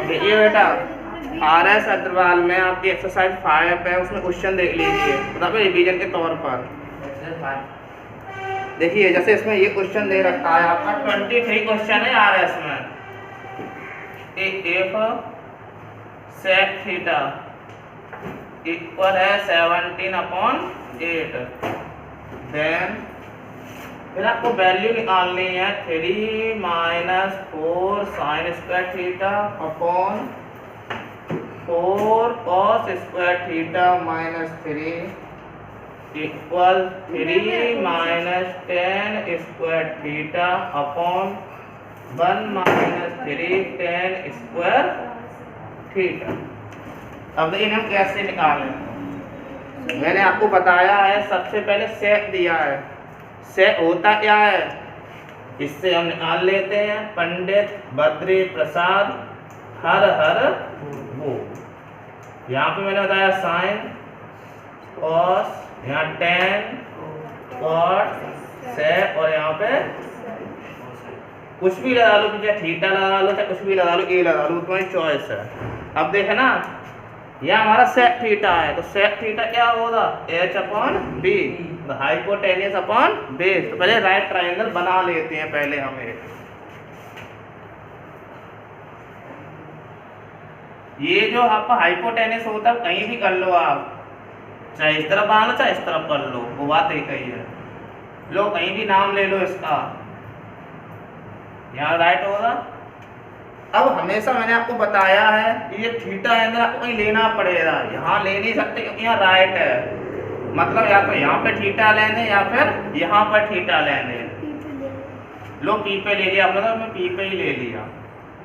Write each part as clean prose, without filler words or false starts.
देखिए बेटा, RS अग्रवाल में आपकी एक्सरसाइज 5 है, उसमें क्वेश्चन देख लीजिए, मतलब रिवीजन के तौर पर। देखिए जैसे इसमें ये क्वेश्चन दे रखा है आपका 23 क्वेश्चन है RS में। इफ सेक थीटा इक्वल है 17/8, देन फिर आपको वैल्यू निकालनी है 3 - 4 sin square theta upon 4 cos square theta -3 equal 3 - 10 square theta upon 1 - 3 10 square theta. अब देखिए हम कैसे निकालें। मैंने आपको बताया है, सबसे पहले सेक दिया है। सेक होता क्या है, इससे हम निकाल लेते हैं। पंडित बद्री प्रसाद हर हर वो। यहाँ पे मैंने बताया साइन कॉस, यहाँ टेन कॉट सेक, और यहाँ पे कुछ भी लगा लो, चाहे थीटा लगा लो, चाहे कुछ भी लगा लो, ए लगा लो, तुम्हारी चॉइस है। अब देखे ना, यह हमारा सेक थीटा है, तो सेक थीटा क्या होगा, h/b, हाइपोटेन्यूस अपॉन बेस। तो पहले राइट ट्रायंगल बना लेते हैं पहले हमें। ये जो आपका हाइपोटेन्यूस होता है कहीं भी कर लो आप, चाहे इस तरफ बना लो चाहे इस तरफ कर लो, वो बात एक ही है। लो कहीं भी नाम ले लो इसका, यहाँ राइट होगा। अब हमेशा मैंने आपको बताया है कि ये थीटा एंगल आपको कहीं लेना पड़ेगा, यहाँ ले नहीं सकते क्योंकि यहाँ राइट है। मतलब या तो यहाँ पे थीटा लेने या फिर यहाँ पर थीटा लेने। लो पी पे ले लिया, मतलब मैं पी पे ही ले लिया।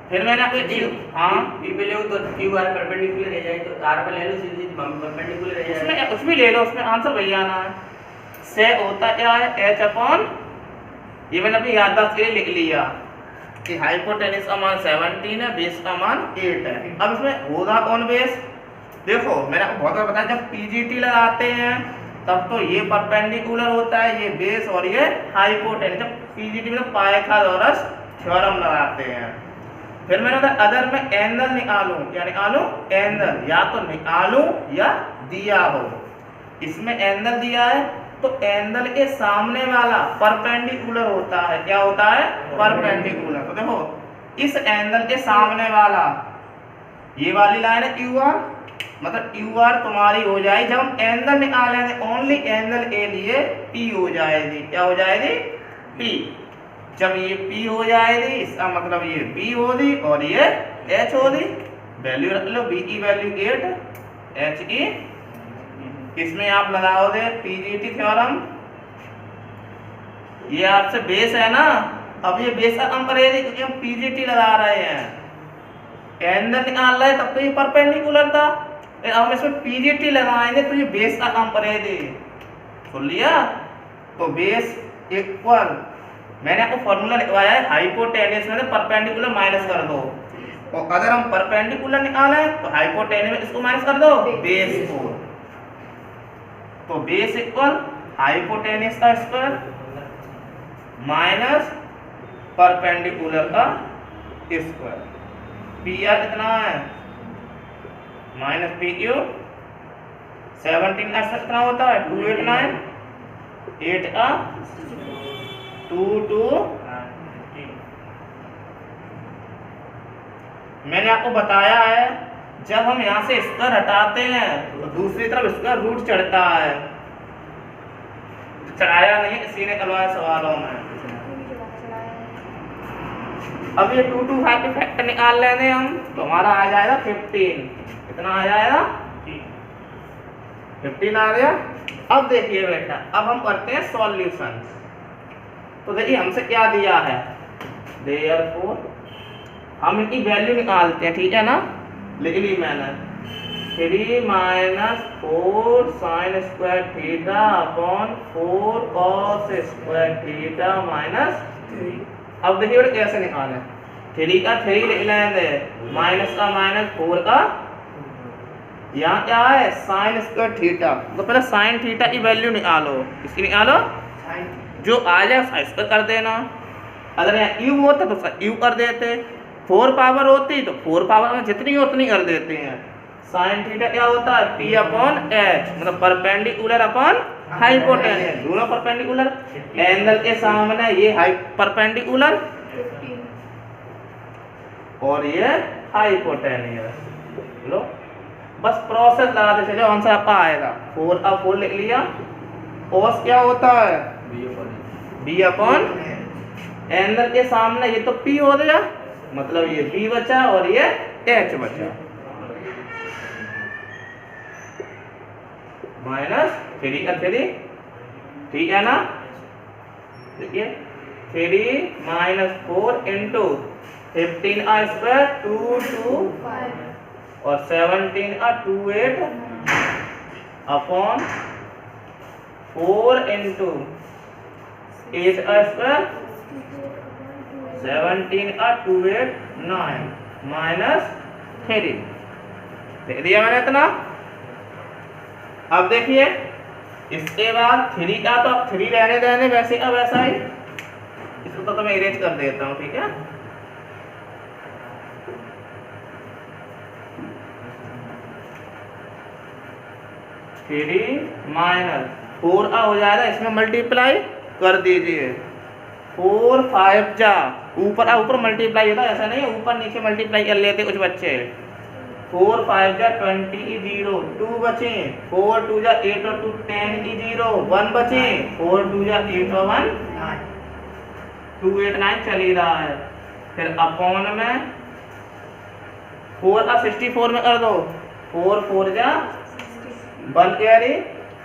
फिर मैंने आपको हाँ पी पे ले तो क्यू आर परपेंडिकुलर रह जाए, तो आर पे ले लो सीधी परपेंडिकुलर रह जाए। उसमें कुछ भी ले लो, उसमें आंसर वही आना है। से होता क्या है, h/, ये मैंने अपनी याददाश्त के लिए लिख लिया कि हाइपोटेन्यूस का मान 17 है, बेस का मान 8 है। अब इसमें होगा कौन बेस, देखो मैंने आपको बहुत बार बताया, जब पीजीटी लगाते हैं तब तो ये परपेंडिकुलर होता है, ये बेस और ये हाइपोटेन्यूस। जब पीजीटी में पाइथागोरस थ्योरम लगाते हैं। फिर मैंने बताया अगर मैं एंगल निकालूं, क्या निकालूं, एंगल, या तो निकालूं या दिया हो। इसमें एंगल दिया है तो एंगल के सामने वाला परपेंडिकुलर होता है, क्या होता है, परपेंडिकुलर। तो देखो इस एंगल के सामने वाला, ये वाली लाइन है QR, मतलब QR तुम्हारी हो जाएगी, जब हम एंगल निकालेंगे ओनली एंगल ए लिए P हो जाएगी, क्या हो जाएगी, P। जब ये P हो जाएगी इसका मतलब ये B होगी और ये H होगी। वैल्यू रख लो, B की वैल्यू 8, H की, इसमें आप लगाओगे पीजीटी थ्योरम। ये आपसे बेस है ना, अब ये बेस का काम करेगी क्योंकि हम पीजीटी लगा रहे हैं, एंगल निकाल रहे हैं, तब तो ये परपेंडिकुलर था। अब हम इसमें पीजीटी लगाएंगे तो ये बेस का काम करेगी। सुन लिया, तो बेस इक्वल, मैंने आपको फॉर्मूला लिखवाया है, हाइपोटेन्यूस में परपेंडिकुलर माइनस कर दो, और अगर हम परपेंडिकुलर निकाले तो हाइपोटेन्यूस में इसको माइनस कर दो, बेस को। तो बेस इक्वल हाइपोटेन्यूस का स्क्वायर माइनस परपेंडिकुलर का स्क्वायर। PR कितना है, -PQ 17 का कितना होता है, 289, 8 का 2 मैंने आपको बताया है जब हम यहाँ से स्क्वायर हटाते हैं तो दूसरी तरफ स्क्वायर रूट चढ़ता है। चढ़ाया नहीं, इसी ने करवाया सवालों में। अब ये 2 2 5 के फैक्टर निकाल लेंगे हम, तो हमारा आ जाएगा 15। कितना आ जाएगा, 15 आ गया। अब देखिए बेटा, अब हम करते हैं सॉल्यूशन। तो देखिए हमसे क्या दिया है, देयरफॉर हम इनकी वैल्यू निकालते हैं, ठीक है ना, लिख ली मैंने। 3 - 4 sin square theta upon 4 cos square theta -3। अब देखिए बेटा कैसे निकालें, 3 का 3 लिख लेंगे, माइनस का माइनस, 4 का, यहाँ क्या है साइन स्क्वायर थीटा। तो पहले साइन थीटा की वैल्यू निकालो, इसकी निकालो, जो आ जाए उसका स्क्वायर कर देना। अगर यहाँ यू होता तो उसका यू कर देते, 4 पावर होती तो 4 पावर में जितनी हो उतनी कर देते हैं। साइन थीटा क्या होता है, P अपॉन H, मतलब परपेंडिकुलर अपॉन हाइपोटेन्यूस, दोनों परपेंडिकुलर। एंगल के सामने ये परपेंडिकुलर और ये हाइपोटेन्यूस। लो बस प्रोसेस लगाते चले, आंसर आपका आएगा। 4 अब 4 लिख लिया। cos क्या होता है, B अपॉन एंगल के सामने ये तो P हो गया, मतलब ये B बचा और ये H बचा, माइनस 3 का 3, ठीक है ना। देखिए 3 माइनस 4 इंटू 15 2 2 और 17 2 8 अपॉन 4 इंटू 8 स्क्वायर 17 2 8 9 माइनस 3। लिख दिया मैंने इतना। अब देखिए इसके बाद 3 का तो अब 3 रहने देने वैसे का वैसा ही, इसको तो मैं इरेज कर देता हूँ, ठीक है। थ्री माइनस 4 आ हो जाएगा, इसमें मल्टीप्लाई कर दीजिए। 4 5 जा ऊपर ऊपर मल्टीप्लाई होता है, ऐसा नहीं है ऊपर नीचे मल्टीप्लाई कर लेते कुछ बच्चे। 4 5 जा 20 0 2 बचे, 4 2 जा 8 और 2 10 0 1 बचे, 4 2 जा 8 और 1 2 8 9 चल ही रहा है। फिर अपॉन में 4 आ 64 में कर दो, 4 4 जा 1 कैरी,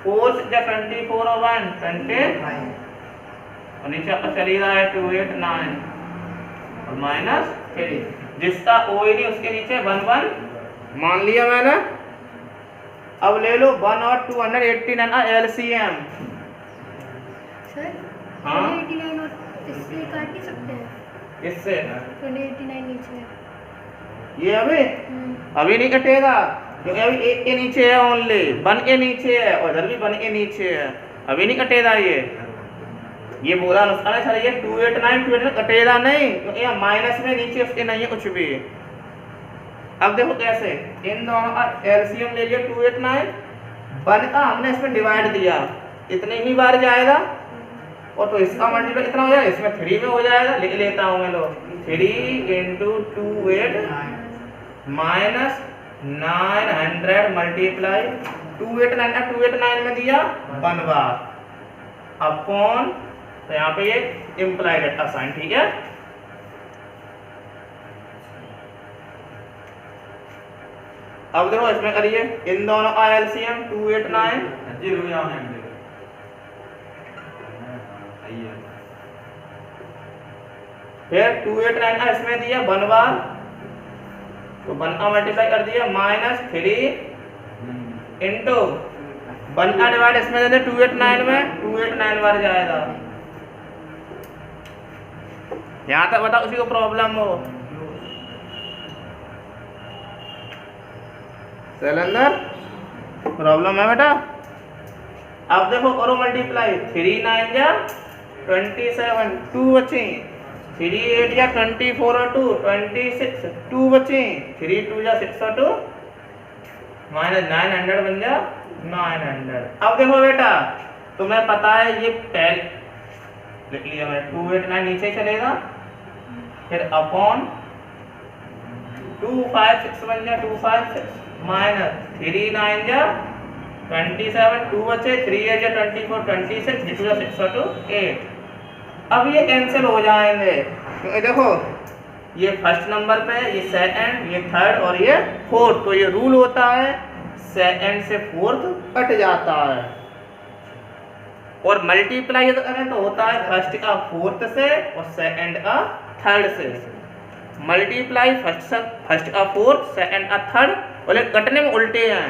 4 6 जा 24 और 1 20 और नीचे आपका चल ही रहा है 2 8 9 और माइनस 3। जिसका ओ ही नहीं उसके नीचे 1 1 मान लिया मैंने। अब ले लो 1 और 289 एलसीएम। सर हाँ 89 और इससे काट नहीं सकते हैं, इससे 89 नीचे है। ये अभी नहीं कटेगा क्योंकि अभी 1 के नीचे है, ओनली 1 के नीचे है और इधर भी 1 के नीचे है, अभी नहीं कटेगा। ये बोला नुस्खा है सर, ये 289 कटेगा नहीं क्योंकि यहाँ माइनस में नीचे उसके नहीं है कुछ भी। अब देखो कैसे, इन दोनों का एलसीएम ले लिया 289, 1 का हमने इसमें डिवाइड दिया, इतने ही बार जाएगा और तो इसका मल्टीप्लाई इतना हो जाएगा, इसमें 3 में हो जाएगा। लिख लेता हूँ मैं, लो 3 इंटू 2 8 माइनस 900 मल्टीप्लाई 289 में दिया 1 बार अपॉन, तो यहाँ पे ये इम्प्लाइड डेटा साइन, ठीक है। अब देखो इसमें करिए इन दोनों का एलसीएम 289 फिर 289 का इसमें दिया 1 बार, तो 1 का मल्टीप्लाई कर दिया माइनस 3 इंटू 1 का डिवाइड इसमें दे दे 289 में, 289 बार जाएगा। यहाँ तक बताओ उसी को प्रॉब्लम हो। सिलेंडर प्रॉब्लम है बेटा। अब देखो करो मल्टीप्लाई, 3 9 जा 27 2 बचे, 3 8 जा 24 और 2 26 2 बचे, 3 2 जा 6 और 2 माइनस 900 बन जा 900। अब देखो बेटा तुम्हें पता है ये पहले लिख लिया मैं, 289 नीचे चलेगा, फिर अपॉन 2 5 6 बन जा 2 5 6 माइनस 3 9 जा 27 2 बचे, 3 8 जा 24 26 2 जा 6 और 2 8। अब ये कैंसिल हो जाएंगे क्योंकि देखो ये फर्स्ट नंबर पे, ये सेकंड, ये थर्ड और ये फोर्थ, तो ये रूल होता है सेकंड से फोर्थ कट जाता है। और मल्टीप्लाई करें तो होता है फर्स्ट का फोर्थ से और सेकंड का थर्ड से। मल्टीप्लाई फर्स्ट का फोर्थ, सेकंड का थर्ड, और कटने में उल्टे हैं,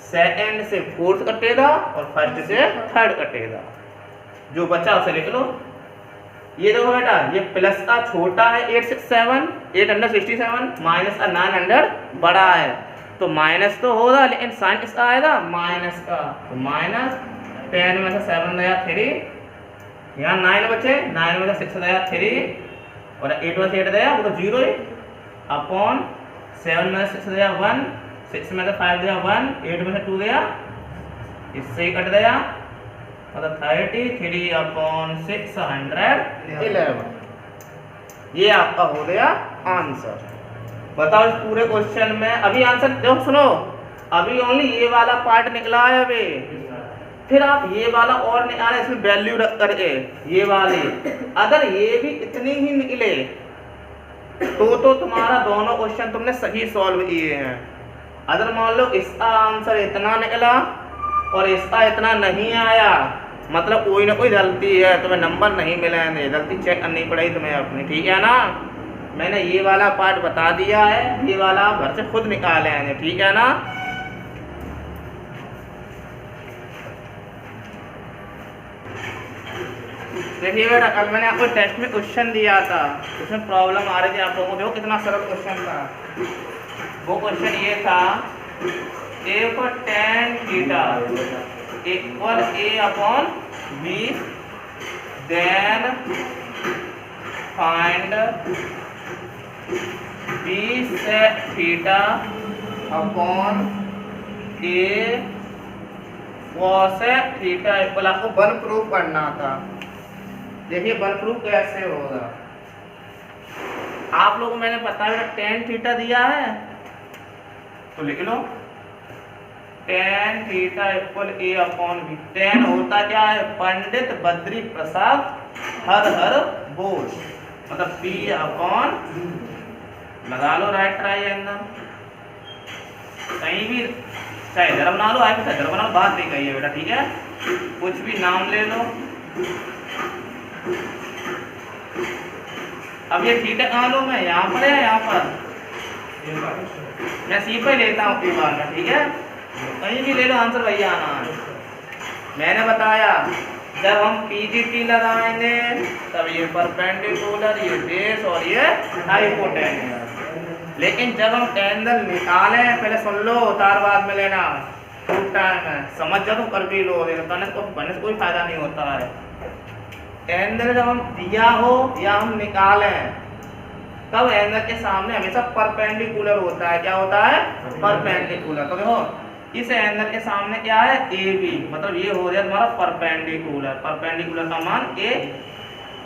सेकंड से फोर्थ कटेगा और फर्स्ट से थर्ड कटेगा। जो बचा उसे लिख लो। ये देखो बेटा ये प्लस का छोटा है 867 माइनस का 900 बड़ा है, तो माइनस तो होगा लेकिन साइन इसका आएगा माइनस का, तो माइनस 10 में से 7 गया 3, यहाँ 9 बचे, 9 में से 6 गया 3 और 8 में से 8 गया वो तो 0 ही, अपॉन 7 में 6 दिया 1, 6 में 5 दिया 1, 8 में से 2 दिया, इससे ही कट दिया, मतलब 33 अपॉन 611। ये आपका हो गया आंसर। बताओ इस पूरे क्वेश्चन में अभी आंसर देखो, सुनो, अभी ओनली ये वाला पार्ट निकला है अभी, फिर आप ये वाला और निकाले इसमें वैल्यू रख करके ये वाले, अगर ये भी इतनी ही निकले तो तुम्हारा दोनों क्वेश्चन तुमने सही सॉल्व किए हैं। अगर मान लो इसका आंसर इतना निकला और इसका इतना नहीं आया, मतलब कोई ना कोई गलती है, तुम्हें नंबर नहीं मिलेंगे, गलती चेक करनी पड़ेगी तुम्हें अपनी, ठीक है ना। मैंने ये वाला पार्ट बता दिया है, ये वाला आप घर से खुद निकाले हैं, ठीक है ना। देखिए बेटा, कल मैंने आपको टेस्ट में क्वेश्चन दिया था, उसमें प्रॉब्लम आ रही थी आप लोगों को, देखो कितना सरल क्वेश्चन था। वो क्वेश्चन ये था, a for tan theta equal a upon b, then find b sec theta upon a cosec theta equal, आपको वन प्रूफ करना था। देखिए वन प्रूफ कैसे होगा, आप लोगों को मैंने बताया tan थीटा दिया है तो लिख लो tan theta equal a upon b। tan होता क्या है, पंडित बद्री प्रसाद हर हर बोल, मतलब p अपॉन, लगा लो राइट ट्रायंगल, कहीं भी चाहे इधर बना लो, आगे इधर बना लो, बात नहीं कही है बेटा, ठीक है। कुछ भी नाम ले लो। अब ये थीटा कहाँ लो, मैं यहाँ पर है, यहाँ पर मैं सी पे लेता हूँ कई बार में, ठीक है, कहीं भी ले लो, आंसर वही आना है। मैंने बताया जब हम पीजीटी लगाएंगे तब ये परपेंडिकुलर, ये बेस और ये हाइपोटेन्यूज, लेकिन जब हम एंगल निकालें, पहले सुन लो, तार बाद में लेना, खूब टाइम है, समझ जाओ तो कर भी लो, बनने से कोई फायदा नहीं होता है। एंगल जब हम दिया हो या हम निकालें तब एंगल के सामने हमेशा परपेंडिकुलर होता है, क्या होता है, परपेंडिकुलर। तो देखो इस एंगल के सामने क्या है, ए बी, मतलब ये हो गया तुम्हारा परपेंडिकुलर, परपेंडिकुलर का मान ए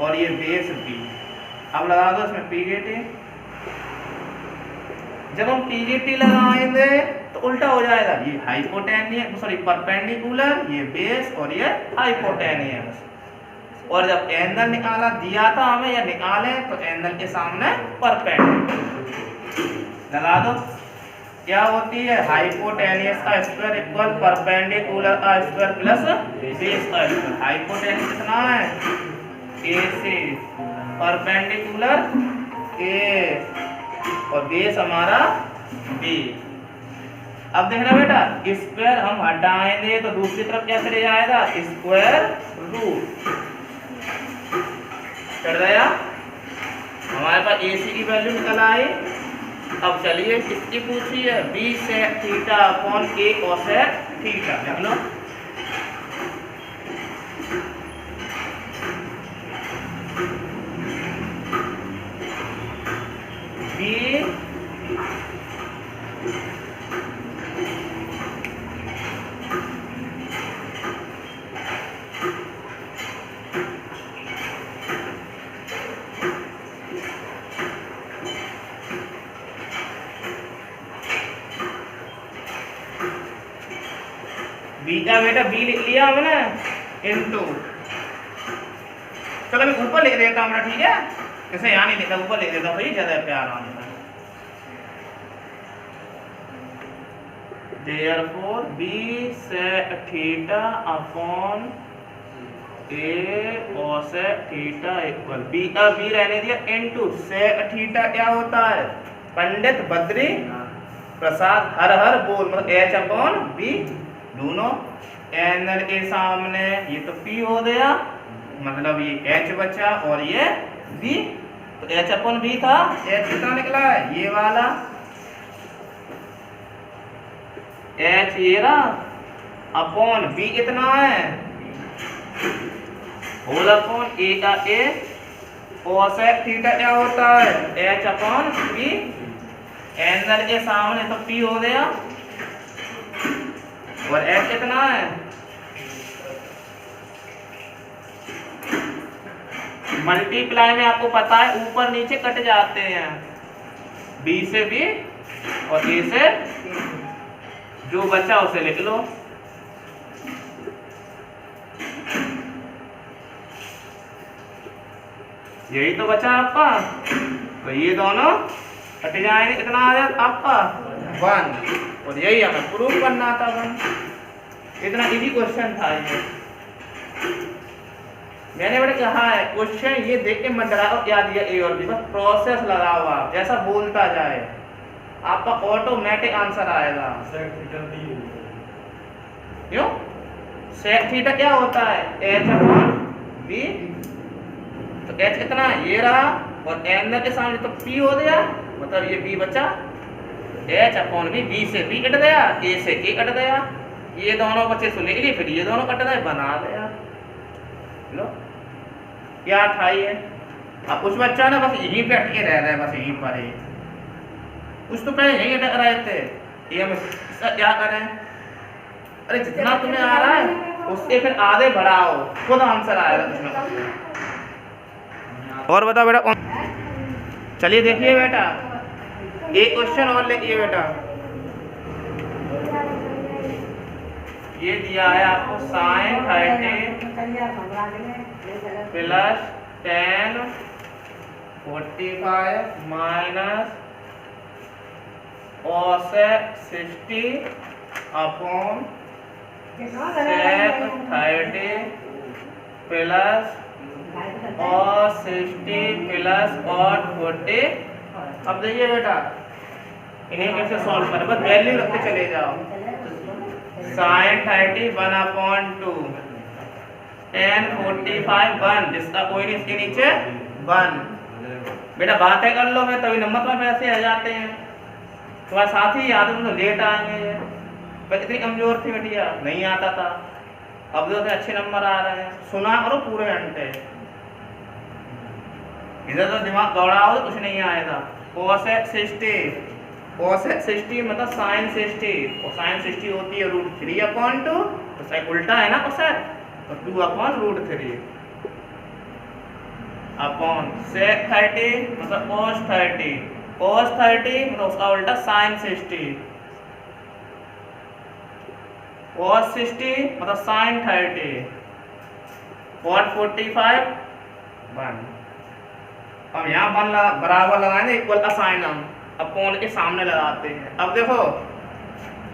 और ये बेस बी। अब लगा दो इसमें पीजीटी, जब हम पीजीटी लगाएंगे तो उल्टा हो जाएगा, ये हाइपोटेनियस, सॉरी परपेंडिकुलर, ये बेस और ये हाइपोटेनियस। और जब एंगल निकाला दिया था हमें या निकाले तो एंगल के सामने परपेंडिकुलर लगा दो, क्या होती है, हाइपोटेनियस का स्क्वायर इक्वल परपेंडिकुलर का स्क्वायर प्लस बेस का स्क्वायर। हाइपोटेनियस कितना है, ए से परपेंडिकुलर ए और बेस हमारा बी। अब देखना बेटा, स्क्वायर हम हटाएंगे तो दूसरी तरफ क्या चले जाएगा, स्क्वायर रूट चढ़ गया, हमारे पास ए सी की वैल्यू निकल आई। अब चलिए किसकी पूछी है, B sec theta upon A cosec theta, लिख लो। बी बीटा बेटा बी लिख लिया हमने इनटू, चलो मैं ऊपर लिख देता हूँ, ठीक है, इसे यहाँ नहीं लिखा, ऊपर लिख देता हूँ, भाई ज्यादा प्यार आता है। Therefore B sec theta upon A cosec theta equal, B का बी रहने दिया इनटू सेक थीटा, क्या होता है, पंडित बद्री प्रसाद हर हर बोल, मतलब एच अपॉन बी, दोनों एंगल के सामने ये तो P हो गया, मतलब ये H बचा और ये B, तो H अपॉन B था, H कितना निकला है, ये वाला H ये रहा, अपॉन B कितना है, होल अपॉन A का A, कोसेक थीटा क्या होता है, H अपॉन B, एंगल के सामने तो P हो गया और H कितना है, मल्टीप्लाई में आपको पता है ऊपर नीचे कट जाते हैं, B से B और A से जो बचा उसे लिख लो। यही तो बचा आपका, तो ये दोनों कट जाएंगे, कितना आ जाए आपका 1, और यही हमें प्रूफ करना था 1। इतना इजी क्वेश्चन था ये। मैंने बड़े कहा है क्वेश्चन ये देख के मत डराओ, याद दिया ए और बी, बस प्रोसेस लगा हुआ जैसा बोलता जाए आपका ऑटोमेटिक आंसर आएगा। क्यों सेक थीटा क्या होता है, H/B, तो H कितना ये रहा और एंगल के सामने तो P हो गया, मतलब ये B बचा, H/B, B से B कट गया, A से A कट गया, ये दोनों बचे तो लिख लिए, फिर ये दोनों कट गए, बना दिया। लो क्या था ये, अब कुछ बच्चा ना बस यहीं पे अटके रह रहे, बस यहीं पर ही, कुछ तो पहले यहीं अटक रहे थे, ये हम इसका क्या करें, अरे जितना तुम्हें आ रहा है उससे फिर आधे बढ़ाओ, खुद आंसर आएगा उसमें। और बताओ बेटा, चलिए देखिए बेटा, एक क्वेश्चन और लिखिए बेटा, ये दिया है आपको sin 30 plus 10 45 minus cosec 60 upon sec 30 plus cos 60 plus cot 40। अब देखिए बेटा इन्हें कैसे सॉल्व करें, बस वैल्यू रखते चले जाओ। sin 30 1/2, tan 45 1, जिसका कोई नहीं इसके नीचे 1। बेटा बातें कर लो, मैं तभी नंबर पर ऐसे आ जाते हैं, तुम्हारे साथ ही याद है तो लेट आएंगे। बस इतनी कमजोर थी बेटिया, नहीं आता था, अब तो अच्छे नंबर आ रहे हैं। सुना करो पूरे घंटे, इधर तो दिमाग दौड़ाओ तो कुछ नहीं आएगा। cosec 60 मतलब sin 60, और sin 60 होती है √3/2, तो सही उल्टा है ना cosec, तो 2/√3 अपॉन sec 30 मतलब cos 30 मतलब उसका उल्टा sin 60, cos 60 मतलब sin 30, cot 45 1। अब यहाँ 1 बराबर लगाएंगे, इक्वल असाइन हम अपॉन के सामने लगाते हैं। अब देखो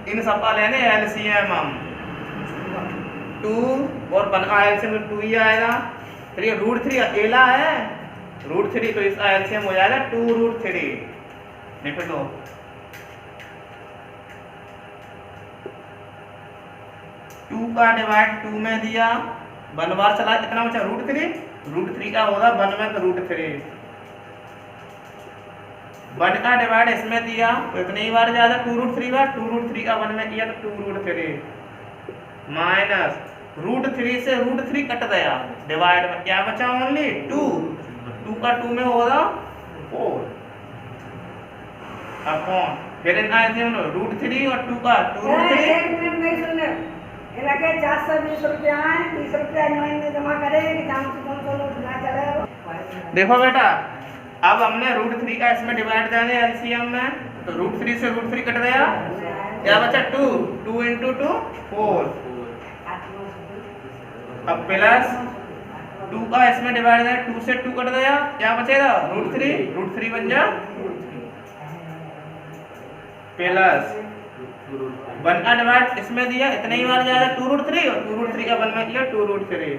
इन सबका लेने एलसीएम हम, 2 और 1 का एलसीएम 2 ही आएगा, फिर ये √3 अकेला है, √3 तो इसका एलसीएम हो जाएगा 2√3। लिख लो, टू का डिवाइड 2 में दिया, 1 बार चला, कितना बचा √3 का होगा 1 में तो √3, 1 का डिवाइड इसमें दिया तो इतनी ही बार ज्यादा 2√3 बार, 2√3 का 1 में किया तो 2√3 माइनस √3 से √3 कट गया, डिवाइड में क्या बचा ओनली 2 का 2 में होगा 4 अपॉन फिर इन आए थे √3 और 2 का 2√3। लगे 420 रुपया है, 30 रुपया महीने जमा करेंगे कि काम से कौन कौन उठना चलेगा। देखो बेटा अब हमने √3 का इसमें डिवाइड कर दिया एलसीएम में, तो √3 से √3 कट गया, क्या बचा 2 × 2 4, अब प्लस 2 का इसमें डिवाइड है, 2 से 2 कट गया, क्या बचेगा √3 बन जा, प्लस 1 का डिवाइड इसमें दिया, इतने ही बार जाएगा 2√3 और 2√3 का 1 में किया 2√3।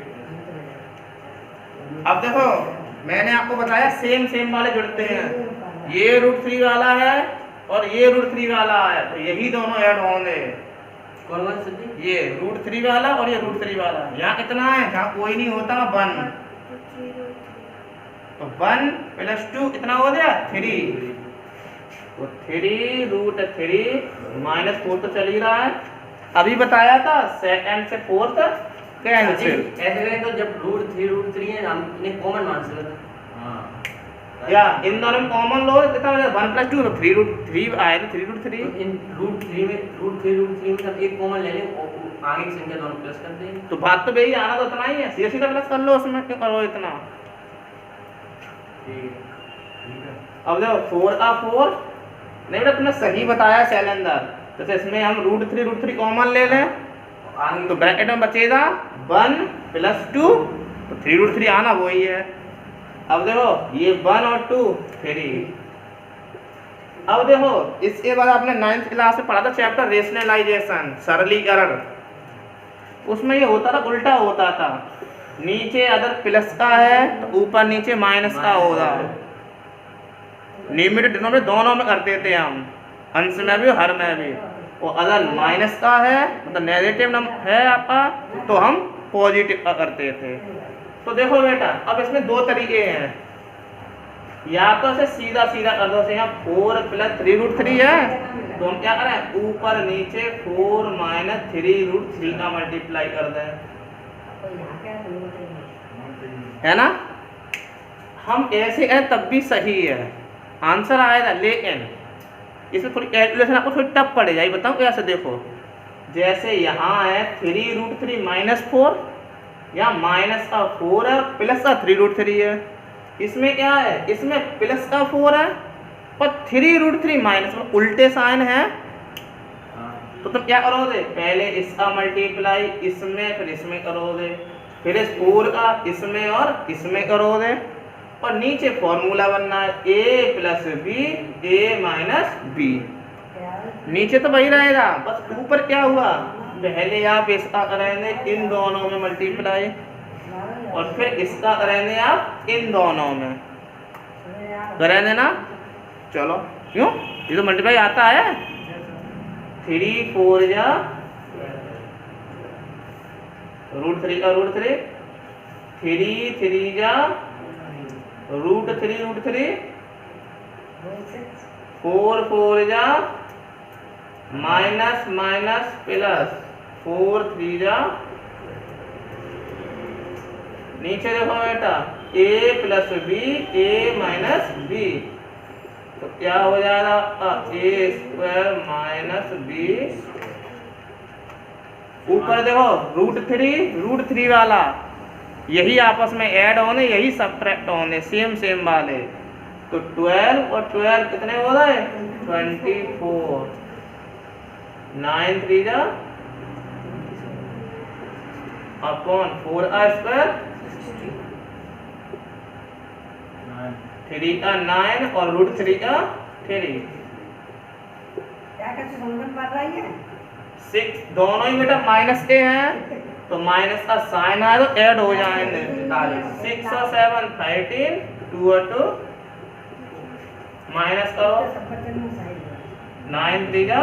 अब देखो मैंने आपको बताया सेम वाले जुड़ते हैं, ये √3 वाला है और ये √3 वाला है, तो यही दोनों ऐड होंगे। कौन कौन सी, ये √3 वाला और ये √3 वाला, यहाँ कितना है, जहाँ कोई नहीं होता 1, तो 1 + 2 कितना हो गया 3, तो 3√3 -4 तो चल ही रहा है, अभी बताया था सेकंड से फोर्थ कैंसिल। ऐसे करें तो जब √3 है हम इन्हें कॉमन मान सकते हैं। हाँ या इन दोनों में कॉमन लो कितना बचा 1 + 2 तो 3√3 आए तो 3√3। तो इन √3 में सब एक कॉमन ले लें और आगे की संख्या दोनों प्लस कर दें। तो बात तो वही आना तो उतना ही है, सीधा सीधा प्लस कर लो उसमें, क्यों करो इतना। अब देखो 4 का 4 नहीं बेटा तुमने सही बताया शैलेंद्र, जैसे इसमें हम √3 कॉमन ले लें आगे तो ब्रैकेट में बचेगा 1 + 2 तो 3√3 आना वही है। अब देखो ये 1 और 2 3। अब देखो इसके बाद आपने 9th क्लास में पढ़ा था चैप्टर रेशनलाइजेशन, सरलीकरण। उसमें ये होता था उल्टा होता था, नीचे अगर प्लस का है तो ऊपर नीचे माइनस का होगा। लिमिट डिनोमिनेटर दोनों में करते थे हम, अंश में भी हर में भी। और अगर माइनस का है मतलब नेगेटिव है आपका तो हम पॉजिटिव का करते थे। तो देखो बेटा अब इसमें दो तरीके हैं, या तो इसे सीधा सीधा कर दो, यहाँ 4 + 3√3 है तो हम क्या करें ऊपर नीचे 4 - 3√3 का मल्टीप्लाई कर दें, है ना। हम ऐसे करें तब भी सही है, आंसर आएगा। लेकिन इसमें थोड़ी कैलकुलेशन आपको थोड़ी टफ पड़ जाएगी, बताऊँ कैसे। देखो जैसे यहाँ है 3√3 - 4, यहाँ माइनस का 4 है प्लस का 3√3 है। इसमें क्या है, इसमें प्लस का 4 है और 3√3 माइनस में उल्टे साइन है। तो तुम क्या करोगे, पहले इसका मल्टीप्लाई इसमें फिर इसमें करोगे, फिर इस 4 का इसमें और इसमें करोगे, और नीचे फॉर्मूला बनना है a + b a - b। नीचे तो वही रहेगा, बस ऊपर क्या हुआ, पहले आप इसका करेंगे इन दोनों में मल्टीप्लाई और फिर इसका करेंगे आप इन दोनों में करेंगे ना। चलो क्यों, ये तो मल्टीप्लाई आता है। 3 4 जा √3 का √3, 3 3 जा √3, 4 4 जा माइनस माइनस प्लस, 4 3 जा नीचे देखो बेटा a + b a - b, तो क्या हो जाएगा a² - b। ऊपर देखो √3 वाला यही आपस में ऐड होने, यही सब्ट्रैक्ट होने, सेम वाले। तो 12 और 12 कितने हो रहे 24, 9 3 जा अपॉन 4r², 3 का 9 और √3 का 3, क्या कैसे समझ पा रही है 6। दोनों ही बेटा माइनस के हैं तो माइनस का साइन आया तो ऐड हो जाएंगे। 6 और 7 13, 2 और 2 माइनस करो, 9 3 जा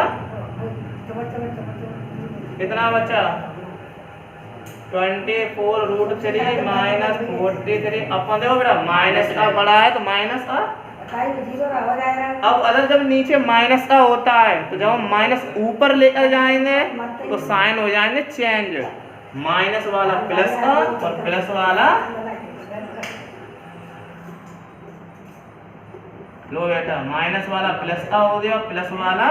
कितना बचा 24 √3 माइनस 43। अपन देखो बेटा माइनस का बड़ा है तो माइनस का, अब अगर जब नीचे माइनस का होता है तो जब हम माइनस ऊपर लेकर जाएंगे तो साइन हो जाएंगे चेंज, माइनस वाला प्लस का और प्लस वाला। लो बेटा माइनस वाला प्लस का हो गया, प्लस वाला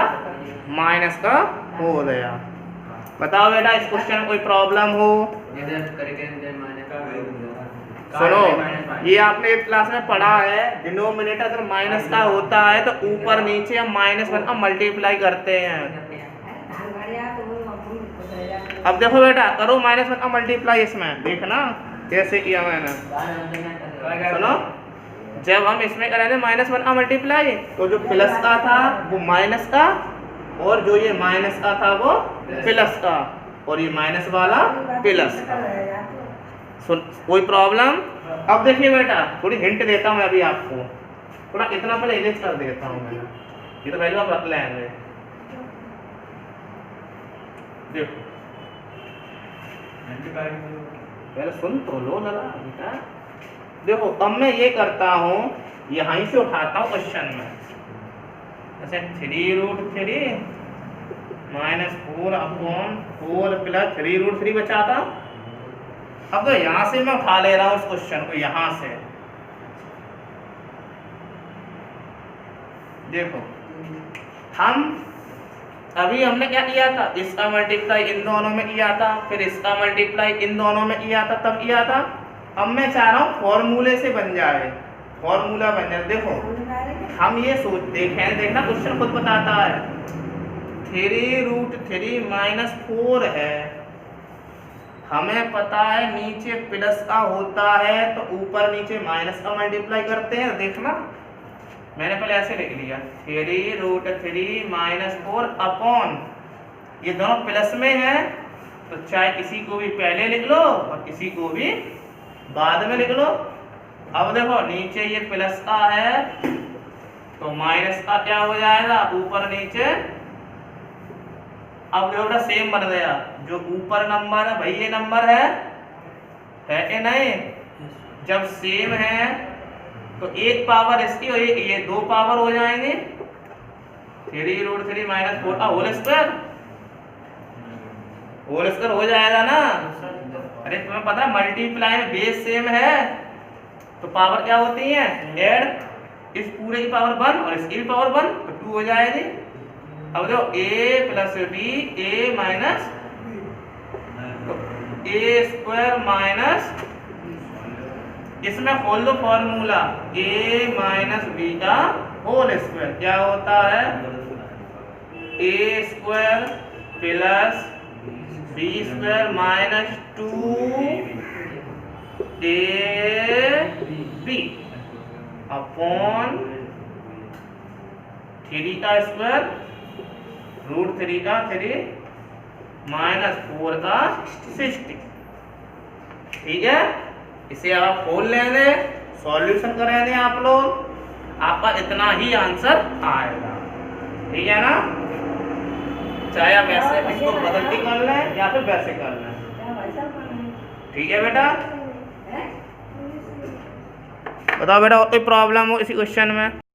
माइनस का हो गया। बताओ बेटा इस क्वेश्चन में कोई प्रॉब्लम हो। सुनो ये आपने एक क्लास में पढ़ा है, डिनोमिनेटर अगर माइनस का होता है तो ऊपर नीचे हम -1 का मल्टीप्लाई करते हैं। अब देखो बेटा करो -1 का मल्टीप्लाई, इसमें देखना कैसे किया मैंने। सुनो जब हम इसमें करेंगे -1 का मल्टीप्लाई तो जो प्लस का था वो माइनस का, और जो ये माइनस का था वो प्लस का, और ये माइनस वाला प्लस का। सुन कोई प्रॉब्लम। अब देखिए बेटा थोड़ी हिंट देता हूँ अभी आपको, थोड़ा इतना पहले इरेज कर देता हूँ मैं, ये तो वैल्यू आप रख लेंगे। देखो पहले सुन तो लो जरा बेटा। देखो अब मैं ये करता हूँ, यहीं से उठाता हूँ क्वेश्चन में, जैसे 3√3 -4 अपॉन 4 प्लस 3√3 बचा था। अब तो यहाँ से मैं उठा ले रहा हूँ उस क्वेश्चन को, यहाँ से देखो हम अभी हमने क्या किया था, इसका मल्टीप्लाई इन दोनों में किया था, फिर इसका मल्टीप्लाई इन दोनों में किया था, तब किया था। अब मैं चाह रहा हूँ फॉर्मूले से बन जाए, फॉर्मूला बन जाए। देखो हम ये सोच देखना क्वेश्चन खुद बताता है 3√3 - 4 है, हमें पता है नीचे प्लस का होता है तो ऊपर नीचे माइनस का मल्टीप्लाई करते हैं। देखना मैंने पहले ऐसे लिख लिया 3√3 - 4 अपॉन, ये दोनों प्लस में है तो चाहे किसी को भी पहले लिख लो और किसी को भी बाद में लिख लो। अब देखो नीचे ये प्लस का है तो माइनस का क्या हो जाएगा, ऊपर नीचे। अब देखो सेम बन गया, जो ऊपर नंबर है भाई ये नंबर है कि नहीं। जब सेम है तो एक पावर इसकी और ये दो पावर हो जाएंगे 3√3 - 4 का होल स्क्वायर हो जाएगा ना। अरे तुम्हें पता है मल्टीप्लाई में बेस सेम है तो पावर क्या होती है, ऐड, इस पूरे की पावर 1 और इसकी भी पावर 1 तो 2 हो जाएगी। अब देखो a + b a minus a square minus, इसमें खोल दो फॉर्मूला a - b का होल स्क्वायर क्या होता है, a square plus b square minus 2ab upon 3 का स्क्वायर √3 का 3 - 4 का 60। ठीक है, इसे आप खोल लेंगे, सॉल्यूशन करेंगे आप लोग, आपका इतना ही आंसर आएगा। ठीक है ना, चाहे आप ऐसे इसको बदल के कर लें या फिर वैसे कर लें। ठीक है बेटा, बताओ बेटा और कोई प्रॉब्लम हो इसी क्वेश्चन में।